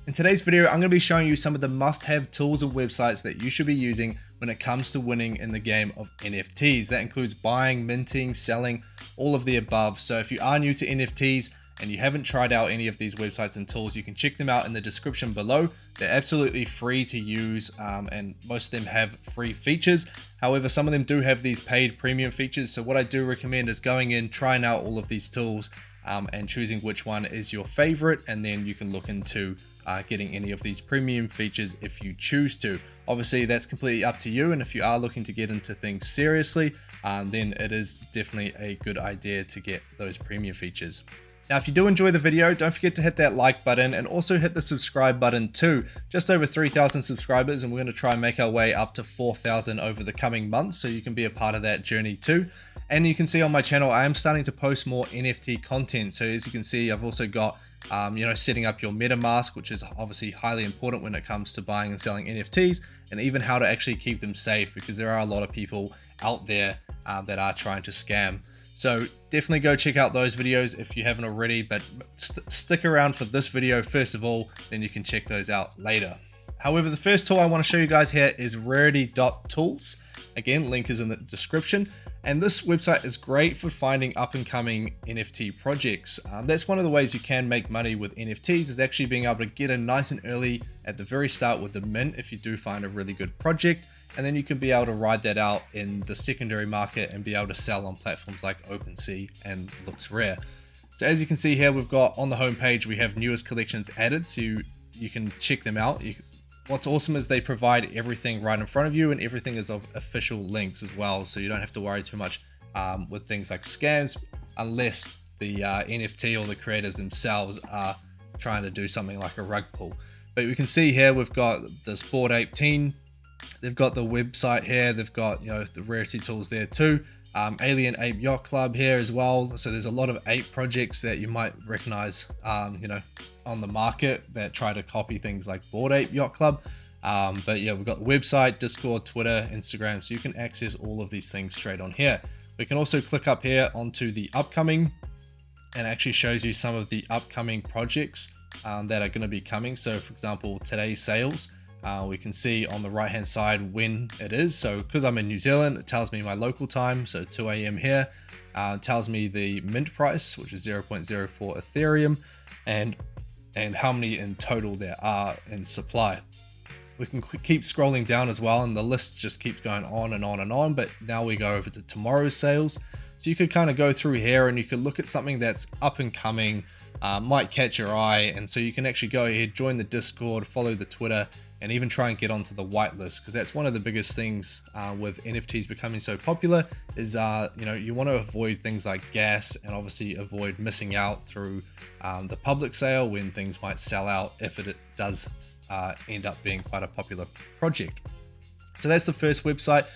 In today's video, I'm going to be showing you some of the must-have tools and websites that you should be using when it comes to winning in the game of NFTs. That includes buying, minting, selling, all of the above. So if you are new to NFTs and you haven't tried out any of these websites and tools, you can check them out in the description below. They're absolutely free to use, and most of them have free features. However, some of them do have these paid premium features. So what I do recommend is going in, trying out all of these tools, and choosing which one is your favorite, and then you can look into getting any of these premium features if you choose to. Obviously, that's completely up to you, and if you are looking to get into things seriously, then it is definitely a good idea to get those premium features. Now, if you do enjoy the video, don't forget to hit that like button and also hit the subscribe button too. Just over 3,000 subscribers, and we're going to try and make our way up to 4,000 over the coming months, so you can be a part of that journey too. And you can see on my channel, I am starting to post more NFT content. So as you can see, I've also got setting up your MetaMask, which is obviously highly important when it comes to buying and selling NFTs, and even how to actually keep them safe, because there are a lot of people out there that are trying to scam. So definitely go check out those videos if you haven't already, but stick around for this video first of all, then you can check those out later. However, the first tool I want to show you guys here is Rarity Tools. Again, link is in the description. And this website is great for finding up and coming NFT projects. That's one of the ways you can make money with NFTs, is actually being able to get in nice and early at the very start with the mint if you do find a really good project. And then you can be able to ride that out in the secondary market and be able to sell on platforms like OpenSea and LooksRare. So as you can see here, we've got on the homepage, we have newest collections added, so you can check them out. What's awesome is they provide everything right in front of you, and everything is of official links as well. So you don't have to worry too much with things like scams, unless the NFT or the creators themselves are trying to do something like a rug pull. But we can see here, we've got this Bored Ape team. They've got the website here. They've got, the Rarity Tools there too. Alien Ape Yacht Club here as well. So there's a lot of ape projects that you might recognize, on the market that try to copy things like Bored Ape Yacht Club. But yeah, we've got the website, Discord, Twitter, Instagram, so you can access all of these things straight on here. We can also click up here onto the upcoming, and actually shows you some of the upcoming projects that are going to be coming. So for example, today's sales, we can see on the right hand side when it is. So because I'm in New Zealand, it tells me my local time, so 2 a.m. here. It tells me the mint price, which is 0.04 Ethereum, and how many in total there are in supply. We can keep scrolling down as well, and the list just keeps going on and on and on. But now we go over to tomorrow's sales. So you could kind of go through here and you could look at something that's up and coming, might catch your eye. And so you can actually go ahead, join the Discord, follow the Twitter, and even try and get onto the whitelist, because that's one of the biggest things with NFTs becoming so popular is, you want to avoid things like gas, and obviously avoid missing out through the public sale when things might sell out if it does end up being quite a popular project. So that's the first website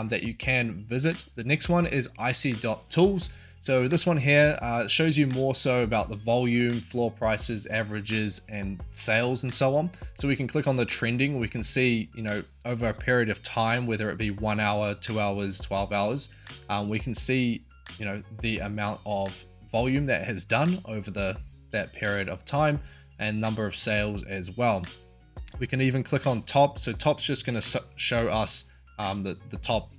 that you can visit. The next one is icy.tools. So this one here shows you more so about the volume, floor prices, averages, and sales, and so on. So we can click on the trending. We can see, over a period of time, whether it be 1 hour, 2 hours, 12 hours, we can see, the amount of volume that has done over that period of time, and number of sales as well. We can even click on top. So top's just going to show us the top,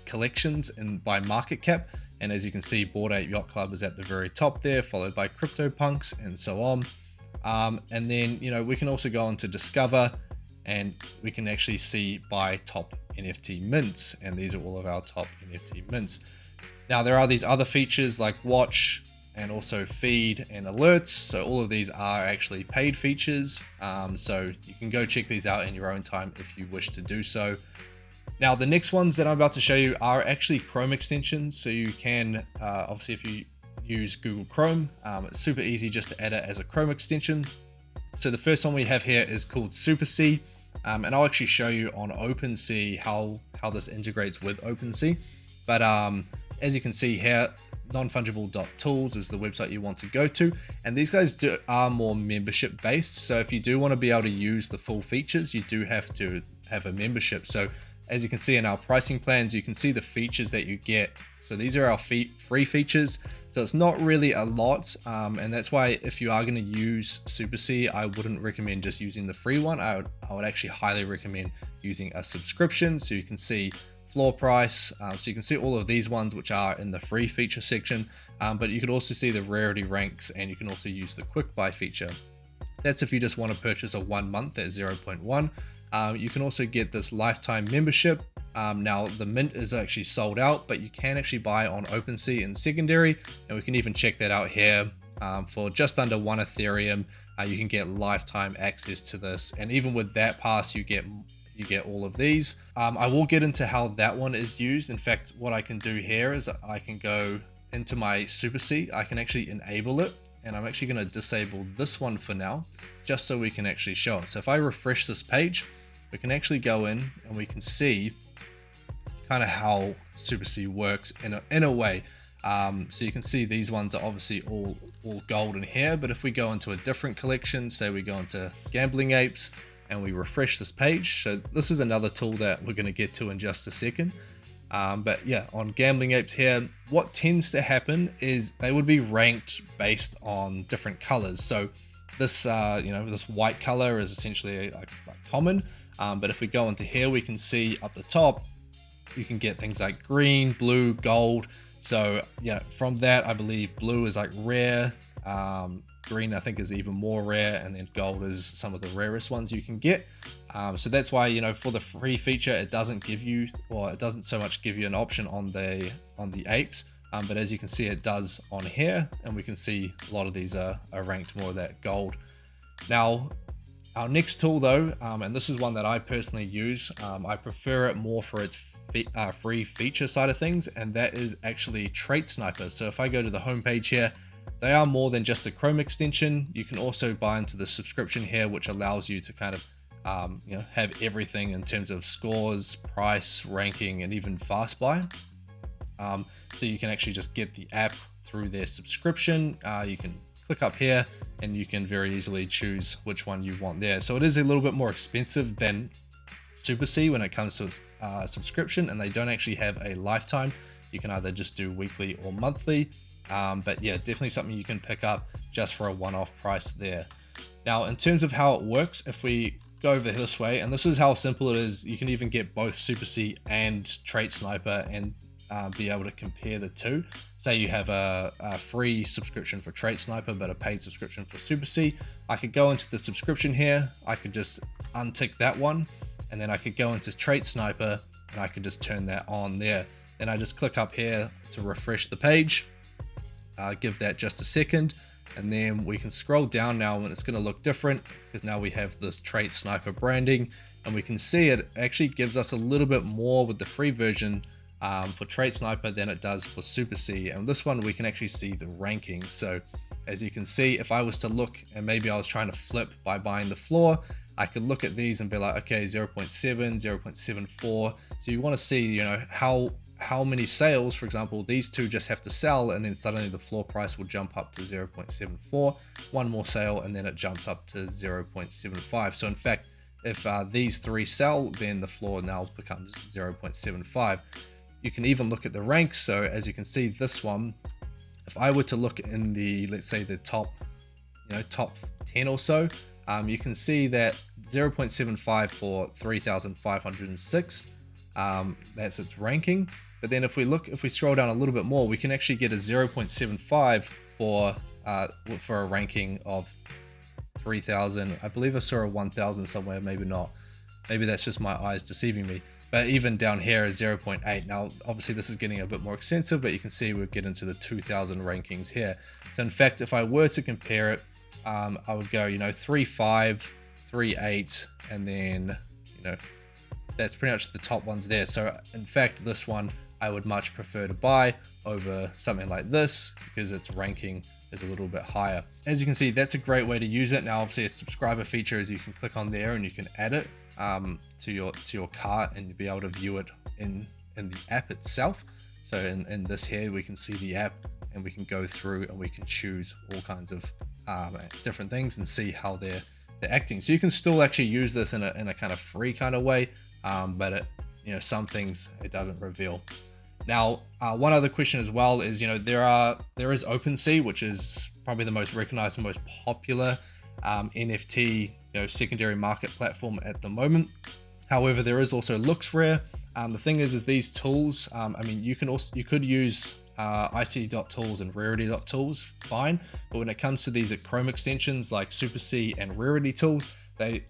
collections by market cap. And as you can see, Bored Ape Yacht Club is at the very top there, followed by CryptoPunks and so on. And then, we can also go on to Discover, and we can actually see by top NFT mints. And these are all of our top NFT mints. Now, there are these other features like watch, and also feed and alerts. So all of these are actually paid features. So you can go check these out in your own time if you wish to do so. Now, the next ones that I'm about to show you are actually Chrome extensions. So you can, obviously, if you use Google Chrome, it's super easy just to add it as a Chrome extension. So the first one we have here is called SuperSea. And I'll actually show you on OpenSea how this integrates with OpenSea. But as you can see here, nonfungible.tools is the website you want to go to. And these guys are more membership based. So if you do want to be able to use the full features, you do have to have a membership. So as you can see in our pricing plans, you can see the features that you get So these are our free features. So it's not really a lot. And that's why if you are going to use SuperSea, I wouldn't recommend just using the free one. I would actually highly recommend using a subscription, so you can see floor price. So you can see all of these ones which are in the free feature section, but you could also see the rarity ranks, and you can also use the quick buy feature. That's if you just want to purchase a 1 month at 0.1. You can also get this lifetime membership. Now the mint is actually sold out, but you can actually buy on OpenSea in secondary, and we can even check that out here. For just under 1 Ethereum, you can get lifetime access to this, and even with that pass, you get all of these. I will get into how that one is used. In fact, what I can do here is I can go into my SuperSea. I can actually enable it, and I'm actually going to disable this one for now, just so we can actually show it. So if I refresh this page, we can actually go in and we can see kind of how SuperSea works in a way. So you can see these ones are obviously all gold in here, but if we go into a different collection, say we go into Gambling Apes, and we refresh this page, so this is another tool that we're going to get to in just a second. But yeah, on Gambling Apes here, what tends to happen is they would be ranked based on different colors. So this, this white color is essentially like common. But if we go into here, we can see up the top, you can get things like green, blue, gold. So yeah, from that, I believe blue is like rare. Green I think is even more rare, and then gold is some of the rarest ones you can get. So that's why, for the free feature, it doesn't give you, or it doesn't so much give you an option on the apes, but as you can see, it does on here, and we can see a lot of these are ranked more of that gold. Now our next tool though, and this is one that I personally use, I prefer it more for its free feature side of things, and that is actually TraitSniper. So if I go to the homepage here, they are more than just a Chrome extension. You can also buy into the subscription here, which allows you to kind of have everything in terms of scores, price, ranking, and even fast buy. So you can actually just get the app through their subscription. You can click up here and you can very easily choose which one you want there. So it is a little bit more expensive than SuperSea when it comes to subscription, and they don't actually have a lifetime. You can either just do weekly or monthly. But yeah, definitely something you can pick up just for a one-off price there. Now, in terms of how it works, if we go over this way, and this is how simple it is, you can even get both SuperSea and TraitSniper and be able to compare the two. Say you have a free subscription for TraitSniper, but a paid subscription for SuperSea. I could go into the subscription here, I could just untick that one, and then I could go into TraitSniper and I could just turn that on there. Then I just click up here to refresh the page. Give that just a second, and then we can scroll down now, and it's going to look different because now we have this TraitSniper branding, and we can see it actually gives us a little bit more with the free version for TraitSniper than it does for SuperSea. And this one we can actually see the ranking. So as you can see, if I was to look, and maybe I was trying to flip by buying the floor, I could look at these and be like, okay, 0.7, 0.74. So you want to see, how many sales, for example, these two just have to sell, and then suddenly the floor price will jump up to 0.74, one more sale, and then it jumps up to 0.75. So in fact, if these three sell, then the floor now becomes 0.75. You can even look at the ranks. So as you can see, this one, if I were to look in the, let's say the top 10 or so, you can see that 0.75 for 3,506. That's its ranking. But then if we scroll down a little bit more, we can actually get a 0.75 for a ranking of 3,000. I believe I saw a 1,000 somewhere, maybe not. Maybe that's just my eyes deceiving me. But even down here is 0.8. Now, obviously this is getting a bit more extensive, but you can see we'll get into the 2,000 rankings here. So in fact, if I were to compare it, I would go, 3.5, 3.8, and then, that's pretty much the top ones there. So in fact, this one I would much prefer to buy over something like this because its ranking is a little bit higher. As you can see, that's a great way to use it. Now, obviously a subscriber feature is you can click on there and you can add it to your cart, and you'll be able to view it in the app itself. So in this here, we can see the app, and we can go through and we can choose all kinds of different things and see how they're acting. So you can still actually use this in a kind of free kind of way, but some things it doesn't reveal. Now, one other question as well is, there is OpenSea, which is probably the most recognized and most popular NFT, secondary market platform at the moment. However, there is also LooksRare. The thing is these tools, you could use IC.tools and Rarity.tools, fine. But when it comes to these Chrome extensions like SuperSea and Rarity Tools, they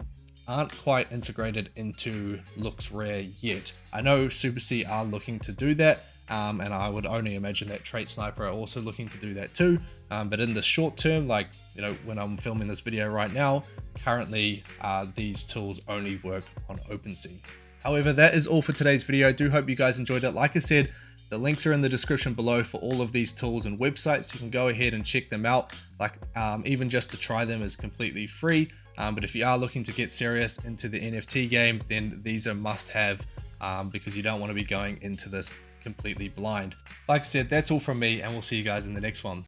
aren't quite integrated into LooksRare yet. I know SuperSea are looking to do that, and I would only imagine that TraitSniper are also looking to do that too. But in the short term, when I'm filming this video right now, currently these tools only work on OpenSea. However, that is all for today's video. I do hope you guys enjoyed it. Like I said, the links are in the description below for all of these tools and websites. You can go ahead and check them out. Even just to try them is completely free. But if you are looking to get serious into the NFT game, then these are must-have because you don't want to be going into this completely blind. Like I said, that's all from me, and we'll see you guys in the next one.